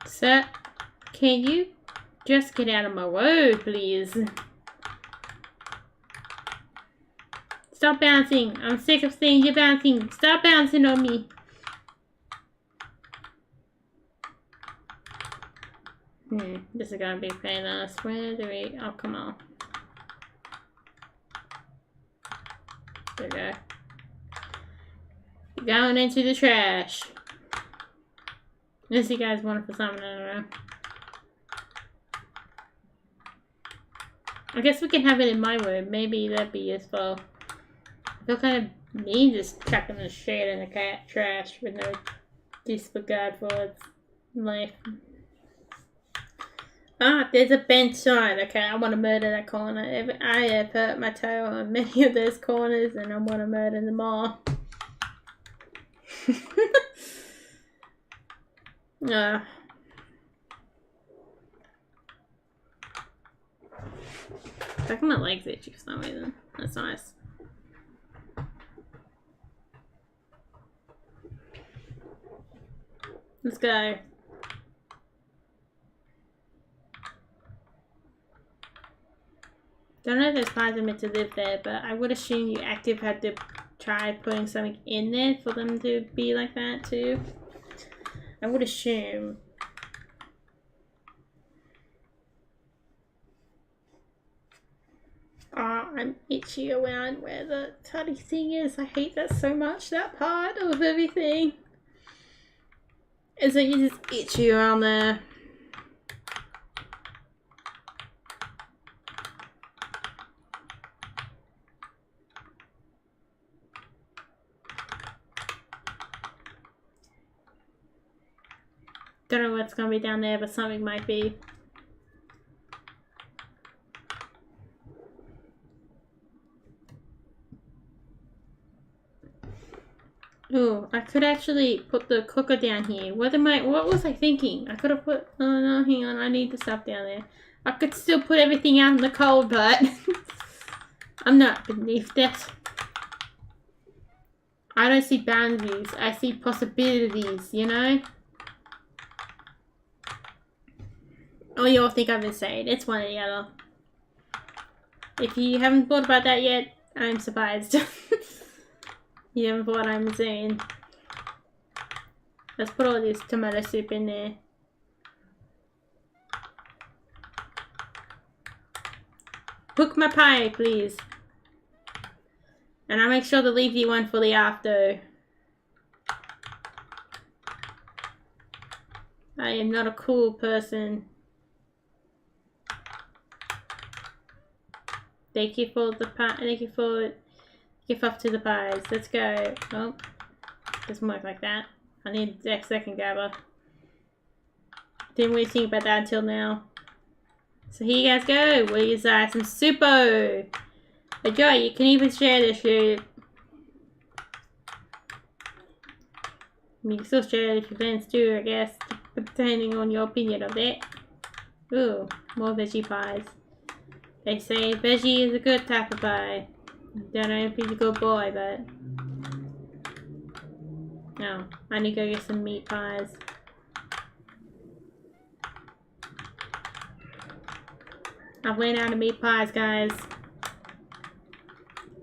Sir, can you just get out of my road, please? Stop bouncing. I'm sick of seeing you bouncing. Stop bouncing on me. This is gonna be a pain in the ass. Where do we... Oh, come on. There we go. You're going into the trash. Unless you guys want it for something, I don't know. I guess we can have it in my room. Maybe that'd be useful. I feel kind of mean just chucking the shit in the trash with no disregard for its life. Ah, there's a bench sign. Okay, I want to murder that corner. I have hurt my toe on many of those corners, and I want to murder them all. Back my legs itchy for some reason. That's nice. Let's go. Don't know if those pies are meant to live there, but I would assume you active had to try putting something in there for them to be like that too. I would assume. Oh, I'm itchy around where the tiny thing is. I hate that so much, that part of everything. Is that you just itchy around there. Don't know what's gonna be down there, but something might be. Ooh, I could actually put the cooker down here. What was I thinking? I could have put, oh no, hang on, I need the stuff down there. I could still put everything out in the cold, but I'm not beneath that. I don't see boundaries, I see possibilities, you know? Oh, you all think I'm insane. It's one or the other. If you haven't thought about that yet, I'm surprised. You haven't thought I'm insane. Let's put all this tomato soup in there. Cook my pie, please. And I'll make sure to leave you one for the after. I am not a cool person. Thank you for the pie. Thank you for gift up to the pies. Let's go. Oh, doesn't work like that. I need the second grabber. Didn't really think about that until now. So here you guys go. We'll use some Supo. Enjoy. You can even share this shit. You can still share it if your friends do, I guess, depending on your opinion of that. Ooh, more veggie pies. They say veggie is a good type of pie. Don't know if he's a good boy, but... No, I need to go get some meat pies. I've ran out of meat pies, guys.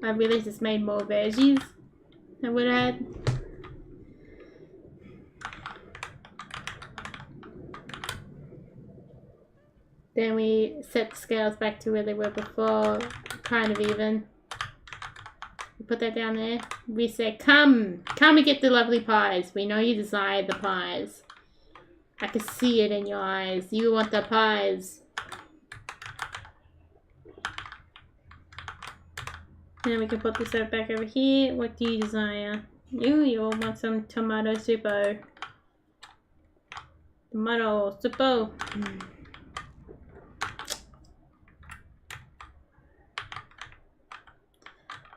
I really just made more veggies I would add. Then we set the scales back to where they were before, kind of even. We put that down there. We say, come and get the lovely pies. We know you desire the pies. I can see it in your eyes. You want the pies. And then we can put this back over here. What do you desire? You all want some tomato soupo. Tomato soupo.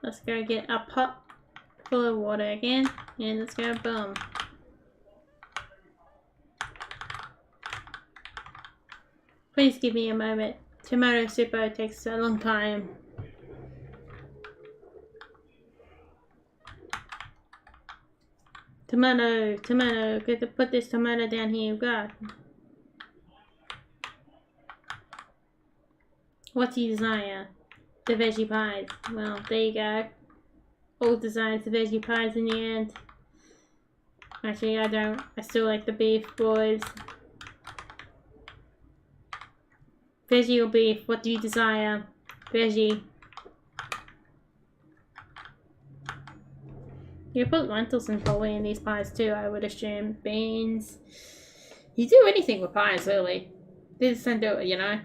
Let's go get a pot full of water again, and let's go boom. Please give me a moment. Tomato soup takes a long time. Tomato, get to put this tomato down here. God. What do you desire? The veggie pies. Well, there you go. All desires the veggie pies in the end. Actually, I don't. I still like the beef, boys. Veggie or beef? What do you desire? Veggie. You put lentils and probably in these pies too, I would assume. Beans. You do anything with pies, really. They just don't do it, you know?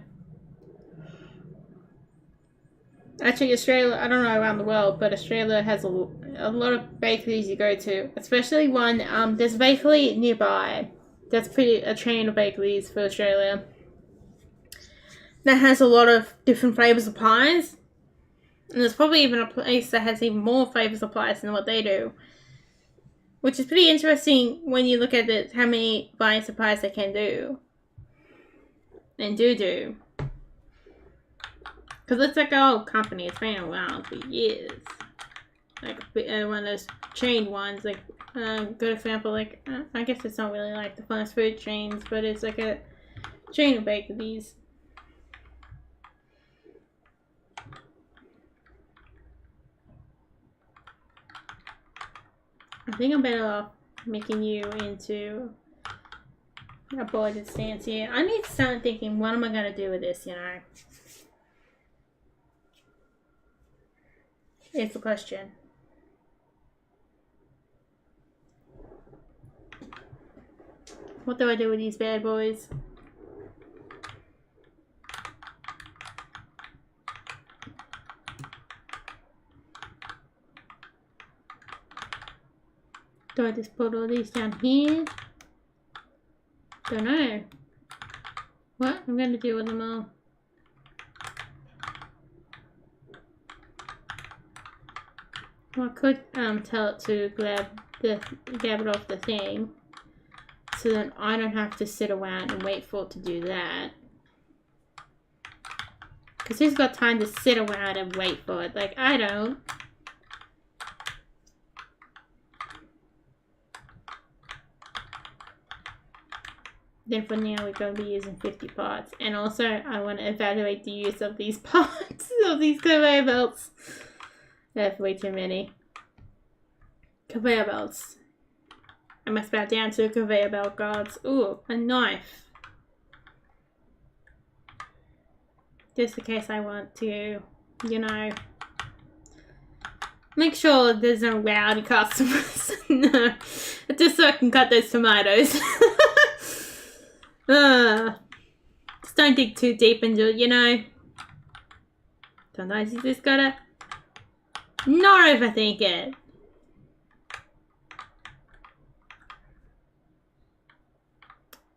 Actually, Australia, I don't know around the world, but Australia has a lot of bakeries you go to. Especially one, there's a bakery nearby. That's a chain of bakeries for Australia. that has a lot of different flavors of pies. And there's probably even a place that has even more flavors of pies than what they do. Which is pretty interesting when you look at it, how many varieties of pies they can do. And do. Because it's like an old company. It's been around for years. Like one of those chain ones. Like, good example, like, I guess it's not really like the fast food chains, but it's like a chain of bakeries. I think I'm better off making you into a boarded stance here. I need to start thinking, what am I going to do with this, you know? It's the question. What do I do with these bad boys? Do I just put all these down here? Don't know. What? I'm going to deal with them all. Well, I could tell it to grab it off the thing, so then I don't have to sit around and wait for it to do that. Because who's got time to sit around and wait for it? Like, I don't. Then for now, we're going to be using 50 parts. And also, I want to evaluate the use of these parts, of these conveyor belts. That's way too many. Conveyor belts. I must bow down to conveyor belt guards. Ooh, a knife. Just in case I want to, you know, make sure there's no rowdy customers. No, just so I can cut those tomatoes. Just don't dig too deep into it, you know. Sometimes you just gotta not overthink it.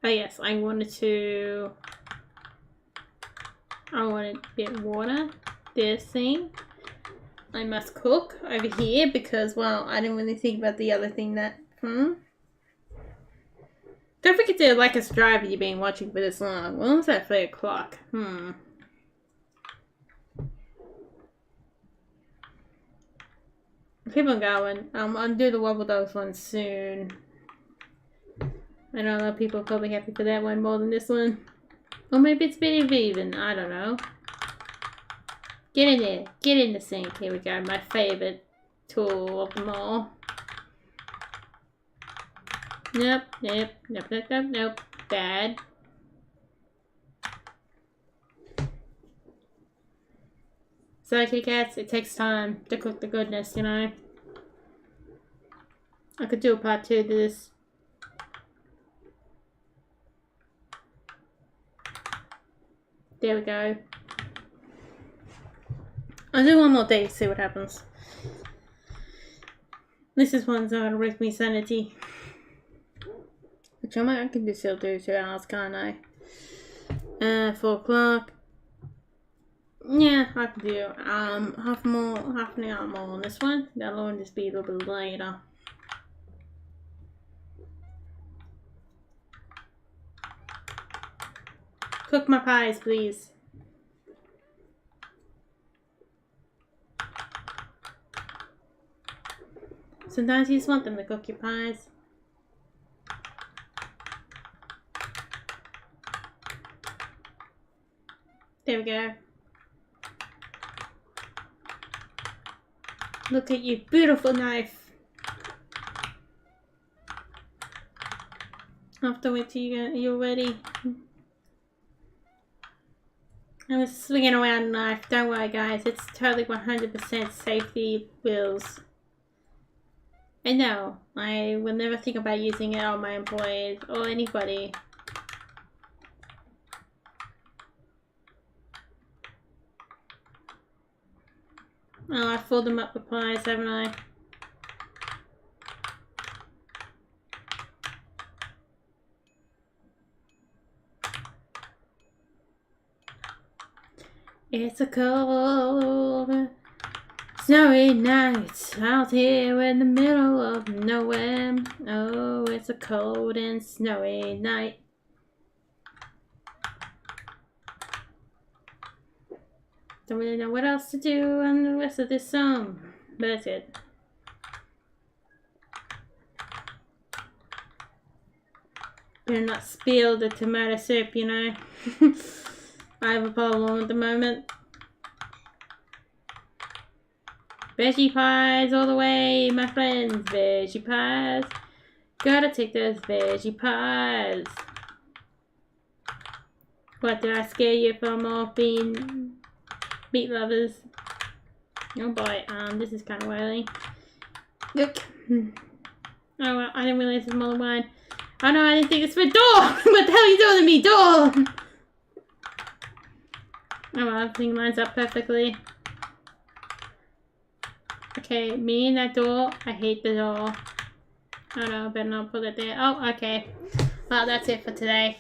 Oh yes, I wanted to get water. This thing I must cook over here because, well, I didn't really think about the other thing that, Don't forget to like and subscribe if you've been watching for this long. When was that? 3 o'clock. Keep on going. I'll do the Wobble Dogs one soon. I know a lot of people are probably happy for that one more than this one. Or maybe it's a bit even. I don't know. Get in there. Get in the sink. Here we go. My favorite tool of them all. Nope. Bad. So, kitty cats, it takes time to cook the goodness, you know. I could do a part 2 to this. There we go. I'll do one more day to see what happens. This is one's not gonna wreck me sanity. Which I can still do 2 hours, can't I? 4 o'clock. Yeah, I can do half an hour more on this one. The other one just be a little bit later. Cook my pies, please. Sometimes you just want them to cook your pies. There we go. Look at your beautiful knife. I have to wait till you're ready. I was swinging around a knife. Don't worry, guys. It's totally 100% safety rules. And no, I will never think about using it on my employees or anybody. Oh, I filled them up with pies, haven't I? It's a cold, snowy night out here in the middle of nowhere. Oh, it's a cold and snowy night. Don't really know what else to do on the rest of this song, but that's it. Better not spill the tomato soup, you know. I have a problem at the moment. Veggie pies all the way, my friends. Veggie pies. Gotta take those veggie pies. What, did I scare you from all being meat lovers? Oh boy, this is kind of oily. Look. Oh well, I didn't realize it's more wine. Oh no, I didn't think it's for door! What the hell are you doing to me, door? Oh well, everything lines up perfectly. Okay, me and that door. I hate the door. Oh no, better not put it there. Oh, okay. Well, that's it for today.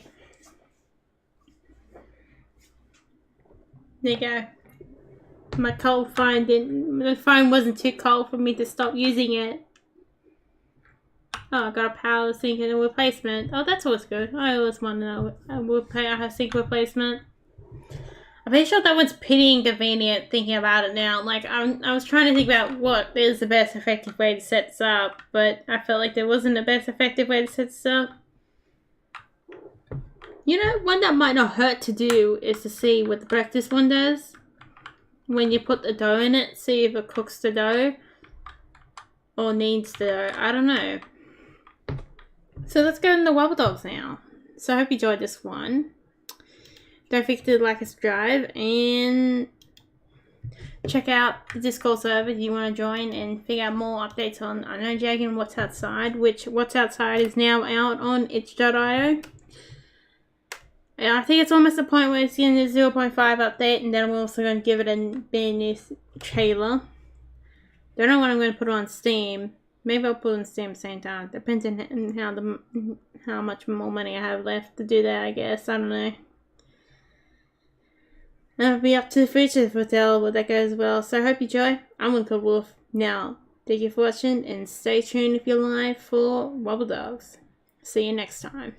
There you go. My cold phone the phone wasn't too cold for me to stop using it. Oh, I got a power sink and a replacement. Oh, that's always good. I always want to know a sink replacement. I'm pretty sure that one's pretty inconvenient thinking about it now. Like, I was trying to think about what is the best effective way to set this up, but I felt like there wasn't a best effective way to set this up. You know, one that might not hurt to do is to see what the breakfast one does. When you put the dough in it, see if it cooks the dough or needs the dough. I don't know. So let's go into Wobble Dogs now. So I hope you enjoyed this one. Don't forget to like and subscribe and check out the Discord server if you want to join and figure out more updates on Unknown Dragon and What's Outside, which What's Outside is now out on itch.io. And I think it's almost the point where it's getting a 0.5 update, and then I'm also going to give it a brand new trailer. Don't know when I'm going to put it on Steam. Maybe I'll put it on Steam at the same time. Depends on how much more money I have left to do that, I guess. I don't know. It'll be up to the future to tell what that goes well. So I hope you enjoy. I'm Redcollarwolf. Now, thank you for watching and stay tuned if you're live for Wobble Dogs. See you next time.